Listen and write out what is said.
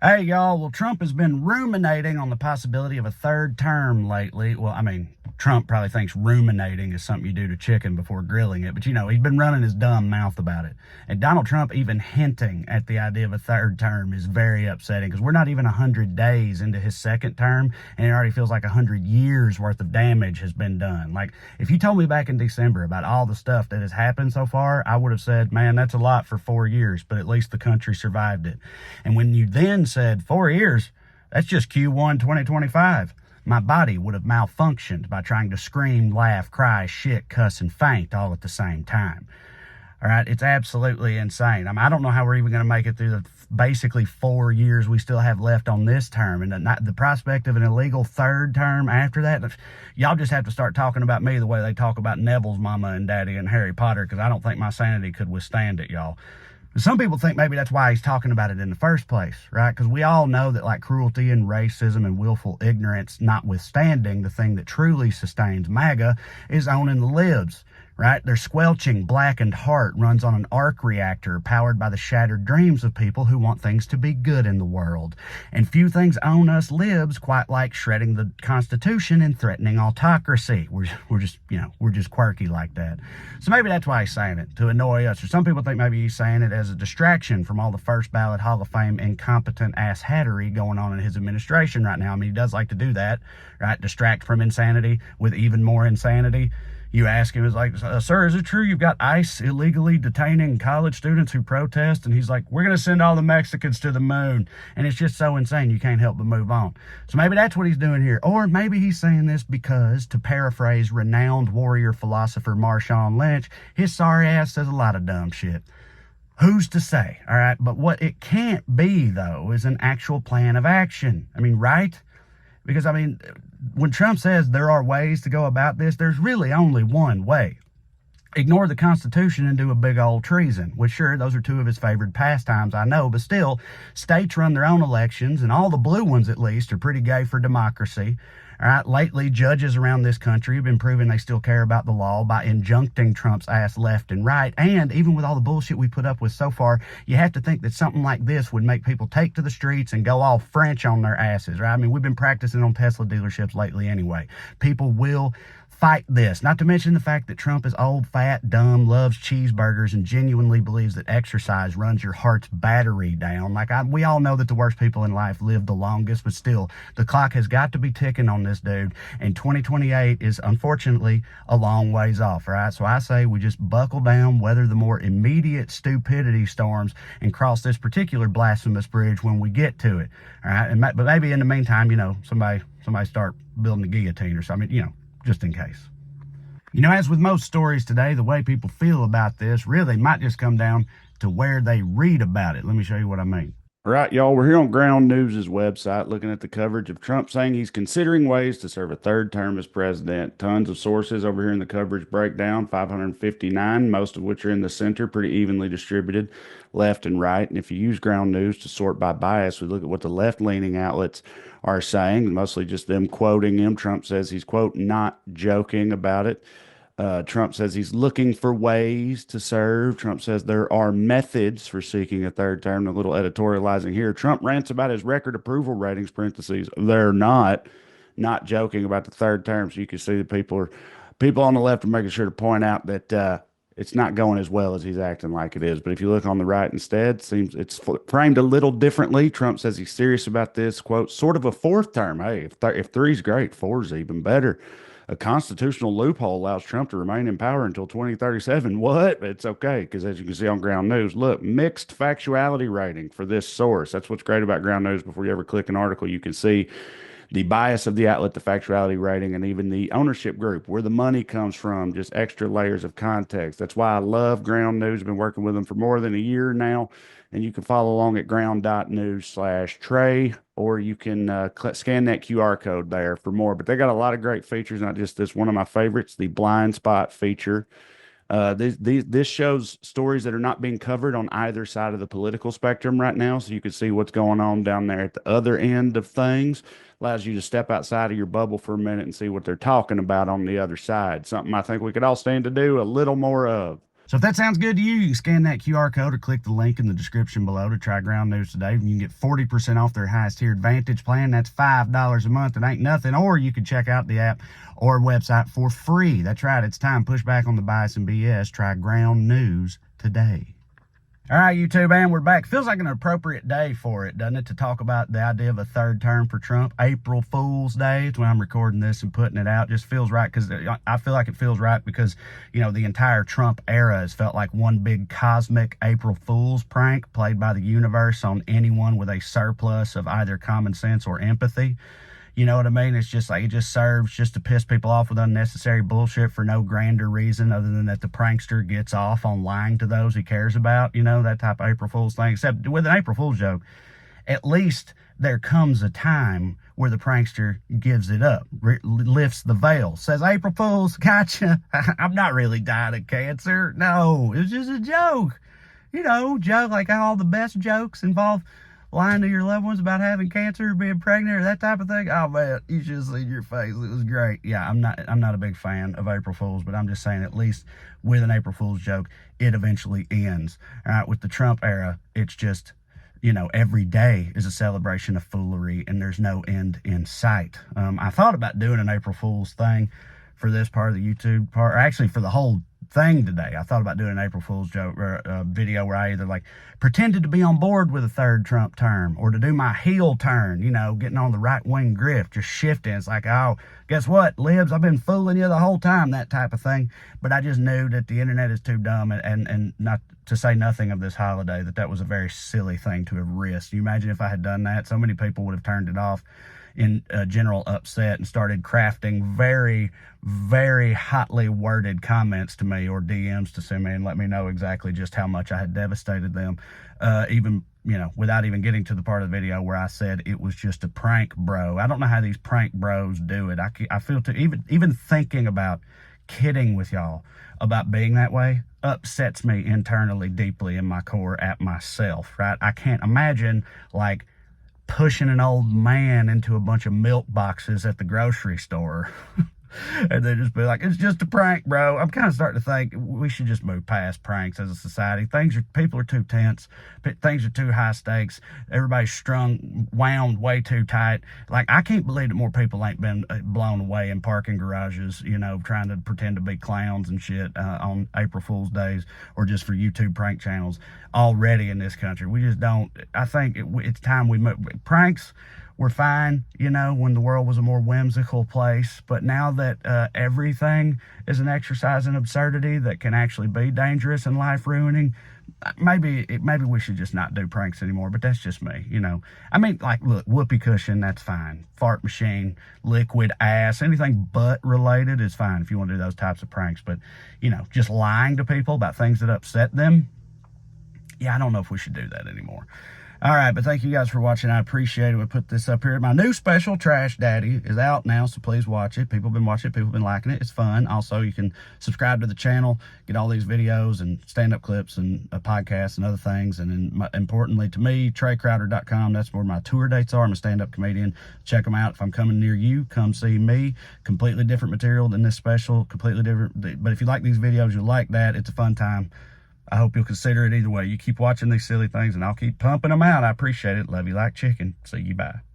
Hey, y'all. Well, Trump has been ruminating on the possibility of a third term lately. Well, I mean, Trump probably thinks ruminating is something you do to chicken before grilling it, but he's been running his dumb mouth about it. And Donald Trump even hinting at the idea of a third term is very upsetting because we're not even 100 days into his second term, and it already feels like 100 years worth of damage has been done. Like, if you told me back in December about all the stuff that has happened so far, I would have said, man, that's a lot for 4 years, but at least the country survived it. And when you then said 4 years, that's just Q1 2025. My body would have malfunctioned by trying to scream, laugh, cry, shit, cuss, and faint all at the same time. All right, it's absolutely insane. I don't know how we're even going to make it through the basically 4 years we still have left on this term, and the prospect of an illegal third term after that. Y'all just have to start talking about me the way they talk about Neville's mama and daddy and Harry Potter, because I don't think my sanity could withstand it, y'all. Some people think maybe that's why he's talking about it in the first place, right? Because we all know that, like, cruelty and racism and willful ignorance notwithstanding, the thing that truly sustains MAGA is owning the libs, right? Their squelching, blackened heart runs on an arc reactor powered by the shattered dreams of people who want things to be good in the world. And few things own us libs quite like shredding the Constitution and threatening autocracy. We're just quirky like that. So maybe that's why he's saying it, to annoy us. Or some people think maybe he's saying it as a distraction from all the first ballot Hall of Fame incompetent ass hattery going on in his administration right now. I mean, he does like to do that, right? Distract from insanity with even more insanity. You ask him, it's like, sir, is it true you've got ICE illegally detaining college students who protest? And he's like, we're going to send all the Mexicans to the moon. And it's just so insane you can't help but move on. So maybe that's what he's doing here. Or maybe he's saying this because, to paraphrase renowned warrior philosopher Marshawn Lynch, his sorry ass says a lot of dumb shit. Who's to say? All right. But what it can't be, though, is an actual plan of action. I mean, right? Because, when Trump says there are ways to go about this, there's really only one way. Ignore the Constitution and do a big old treason, which, sure, those are two of his favorite pastimes, I know, but still, states run their own elections, and all the blue ones, at least, are pretty gay for democracy. All right, lately, judges around this country have been proving they still care about the law by injuncting Trump's ass left and right. And even with all the bullshit we put up with so far, you have to think that something like this would make people take to the streets and go all French on their asses, right? I mean, we've been practicing on Tesla dealerships lately anyway. People will fight this, not to mention the fact that Trump is old, fat, dumb, loves cheeseburgers, and genuinely believes that exercise runs your heart's battery down. We all know that the worst people in life live the longest, but still, the clock has got to be ticking on this dude, and 2028 is unfortunately a long ways off, right? So I say we just buckle down, weather the more immediate stupidity storms, and cross this particular blasphemous bridge when we get to it, all right? But maybe in the meantime, somebody start building a guillotine or something, just in case. As with most stories today, the way people feel about this really might just come down to where they read about it. Let me show you what I mean. All right, y'all, we're here on Ground News' website looking at the coverage of Trump saying he's considering ways to serve a third term as president. Tons of sources over here in the coverage breakdown, 559, most of which are in the center, pretty evenly distributed, left and right. And if you use Ground News to sort by bias, we look at what the left-leaning outlets are saying, mostly just them quoting him. Trump says he's, quote, not joking about it. Trump says he's looking for ways to serve. Trump says there are methods for seeking a third term. A little editorializing here. Trump rants about his record approval ratings, parentheses. They're not joking about the third term. So you can see that people on the left are making sure to point out that it's not going as well as he's acting like it is. But if you look on the right instead, seems it's framed a little differently. Trump says he's serious about this, quote, sort of a fourth term. Hey, if three's great, four's even better. A constitutional loophole allows Trump to remain in power until 2037. What? It's okay, because as you can see on Ground News, look, mixed factuality rating for this source. That's what's great about Ground News. Before you ever click an article, you can see the bias of the outlet, the factuality rating, and even the ownership group, where the money comes from, just extra layers of context. That's why I love Ground News. I've been working with them for more than a year now, and you can follow along at ground.news/Trey, or you can scan that QR code there for more. But they got a lot of great features, not just this. One of my favorites, the blind spot feature. This shows stories that are not being covered on either side of the political spectrum right now, so you can see what's going on down there at the other end of things. Allows you to step outside of your bubble for a minute and see what they're talking about on the other side. Something I think we could all stand to do a little more of. So if that sounds good to you, you can scan that QR code or click the link in the description below to try Ground News today. You can get 40% off their highest tier Advantage plan. That's $5 a month. It ain't nothing. Or you can check out the app or website for free. That's right. It's time. Push back on the bias and BS. Try Ground News today. All right, YouTube, and we're back. Feels like an appropriate day for it, doesn't it, to talk about the idea of a third term for Trump. April Fool's Day. It's when I'm recording this and putting it out. Just feels right because I feel like it feels right because, you know, the entire Trump era has felt like one big cosmic April Fool's prank played by the universe on anyone with a surplus of either common sense or empathy. You know what I mean? It's just like, it just serves just to piss people off with unnecessary bullshit for no grander reason other than that the prankster gets off on lying to those he cares about. You know, that type of April Fool's thing. Except with an April Fool's joke, at least there comes a time where the prankster gives it up, lifts the veil, says, April Fool's, gotcha. I'm not really dying of cancer. No, it was just a joke. You know, joke, like all the best jokes involve lying to your loved ones about having cancer or being pregnant or that type of thing. Oh man, you should have seen your face. It was great. Yeah, I'm not a big fan of April Fools, but I'm just saying at least with an April Fool's joke, it eventually ends. All right, with the Trump era, it's just, you know, every day is a celebration of foolery and there's no end in sight. I thought about doing an April Fool's thing for this part of the YouTube part, or actually for the whole thing today. I thought about doing an April Fool's joke or a video where I either like pretended to be on board with a third Trump term or to do my heel turn, you know, getting on the right wing grift, just shifting. It's like, oh, guess what, libs, I've been fooling you the whole time, that type of thing. But I just knew that the internet is too dumb and not to say nothing of this holiday, that was a very silly thing to have risked. You imagine if I had done that, so many people would have turned it off in general upset and started crafting very, very hotly worded comments to me or DMs to send me and let me know exactly just how much I had devastated them. Even, you know, without even getting to the part of the video where I said it was just a prank, bro. I don't know how these prank bros do it. I feel even thinking about kidding with y'all about being that way upsets me internally, deeply in my core at myself, right? I can't imagine like pushing an old man into a bunch of milk boxes at the grocery store and they just be like, it's just a prank, bro. I'm kind of starting to think we should just move past pranks as a society. People are too tense. Things are too high stakes. Everybody's wound way too tight. Like, I can't believe that more people ain't been blown away in parking garages, you know, trying to pretend to be clowns and shit on April Fool's days or just for YouTube prank channels already in this country. We just don't. I think it's time we move. Pranks were fine, you know, when the world was a more whimsical place. But now that everything is an exercise in absurdity that can actually be dangerous and life-ruining, maybe we should just not do pranks anymore. But that's just me, you know. I mean, like, look, whoopee cushion, that's fine. Fart machine, liquid ass, anything butt-related is fine if you want to do those types of pranks. But, you know, just lying to people about things that upset them, yeah, I don't know if we should do that anymore. All right, but thank you guys for watching. I appreciate it. We put this up here. My new special, Trash Daddy, is out now, so please watch it. People have been watching it. People have been liking it. It's fun. Also, you can subscribe to the channel, get all these videos and stand-up clips and podcasts and other things. And then, importantly to me, TreyCrowder.com. That's where my tour dates are. I'm a stand-up comedian. Check them out. If I'm coming near you, come see me. Completely different material than this special. Completely different. But if you like these videos, you'll like that. It's a fun time. I hope you'll consider it either way. You keep watching these silly things, and I'll keep pumping them out. I appreciate it. Love you like chicken. See you. Bye.